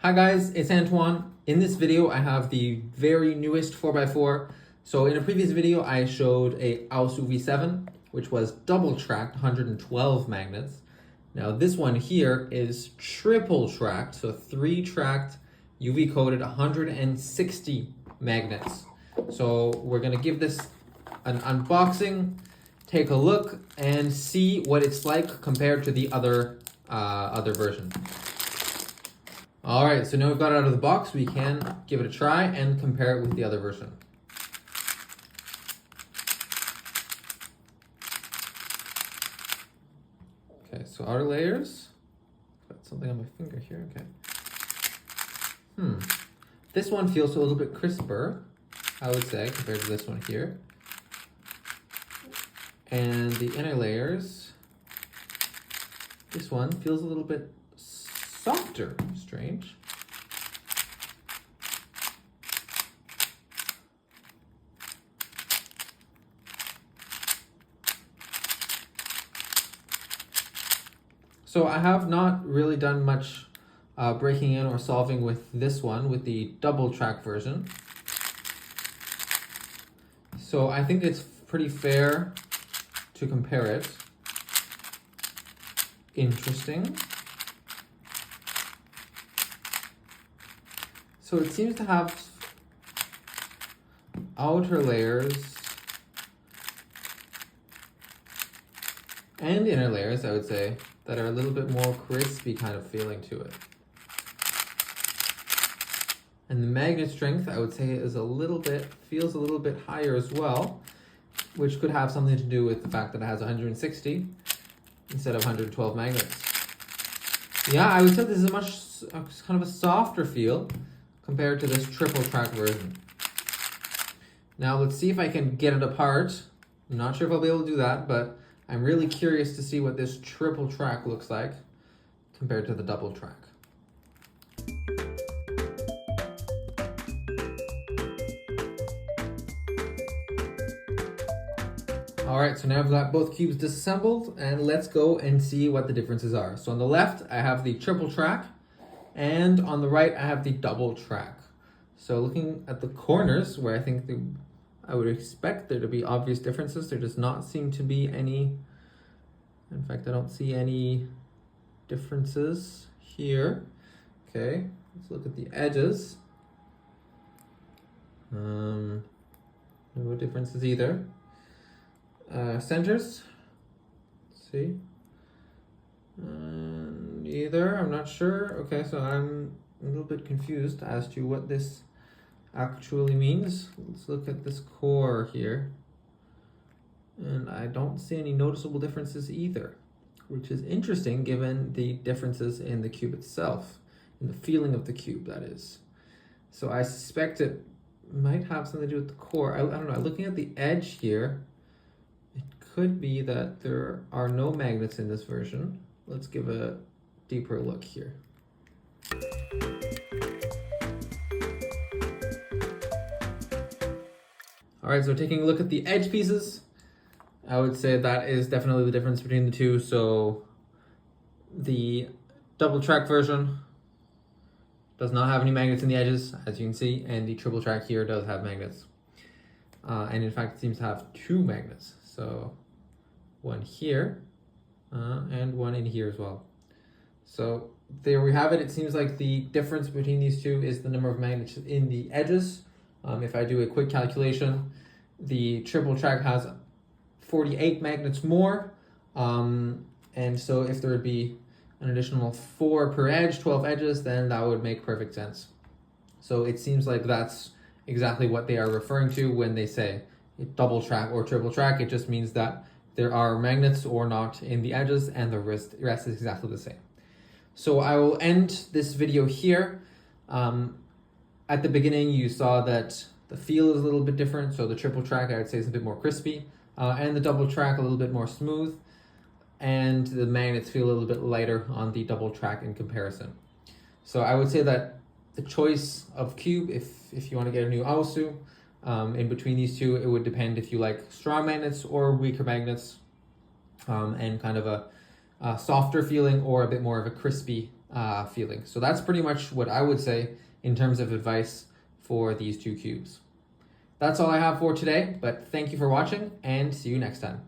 Hi guys, it's Antoine. In this video, I have the very newest 4x4. So in a previous video, I showed a Aosu V7, which was double tracked 112 magnets. Now this one here is triple tracked, so 3-tracked UV coated 160 magnets. So we're gonna give this an unboxing, take a look, and see what it's like compared to the other version. All right, so now we've got it out of the box, we can give it a try and compare it with the other version. Okay, so outer layers. Got something on my finger here, okay. This one feels a little bit crisper, I would say, compared to this one here. And the inner layers, this one feels a little bit softer. Strange. So I have not really done much breaking in or solving with this one, with the double track version. So I think it's pretty fair to compare it. Interesting. So it seems to have outer layers and inner layers, I would say, that are a little bit more crispy kind of feeling to it. And the magnet strength, I would say, is feels a little bit higher as well, which could have something to do with the fact that it has 160 instead of 112 magnets. Yeah, I would say this is kind of a softer feel compared to this triple track version. Now let's see if I can get it apart. I'm not sure if I'll be able to do that, but I'm really curious to see what this triple track looks like compared to the double track. All right, so now I've got both cubes disassembled, and let's go and see what the differences are. So on the left, I have the triple track, and on the right, I have the double track. So looking at the corners, where I think I would expect there to be obvious differences, there does not seem to be any. In fact, I don't see any differences here. Okay, let's look at the edges. No differences either. Centers, let's see. Either, I'm not sure. Okay, so I'm a little bit confused as to what this actually means. Let's look at this core here. And I don't see any noticeable differences either, which is interesting given the differences in the cube itself, in the feeling of the cube, that is. So I suspect it might have something to do with the core. I don't know, looking at the edge here, it could be that there are no magnets in this version. Let's give a deeper look here. All right, so taking a look at the edge pieces, I would say that is definitely the difference between the two. So the double track version does not have any magnets in the edges, as you can see, and the triple track here does have magnets. And in fact, it seems to have 2 magnets. So one here and one in here as well. So there we have it. It seems like the difference between these two is the number of magnets in the edges. If I do a quick calculation, the triple track has 48 magnets more. And so if there would be an additional 4 per edge, 12 edges, then that would make perfect sense. So it seems like that's exactly what they are referring to when they say double track or triple track. It just means that there are magnets or not in the edges, and the rest is exactly the same. So I will end this video here. At the beginning, you saw that the feel is a little bit different. So the triple track, I would say, is a bit more crispy, and the double track a little bit more smooth, and the magnets feel a little bit lighter on the double track in comparison. So I would say that the choice of cube, if you want to get a new Aosu, in between these two, it would depend if you like strong magnets or weaker magnets, and kind of a softer feeling or a bit more of a crispy feeling. So that's pretty much what I would say in terms of advice for these two cubes. That's all I have for today, but thank you for watching and see you next time.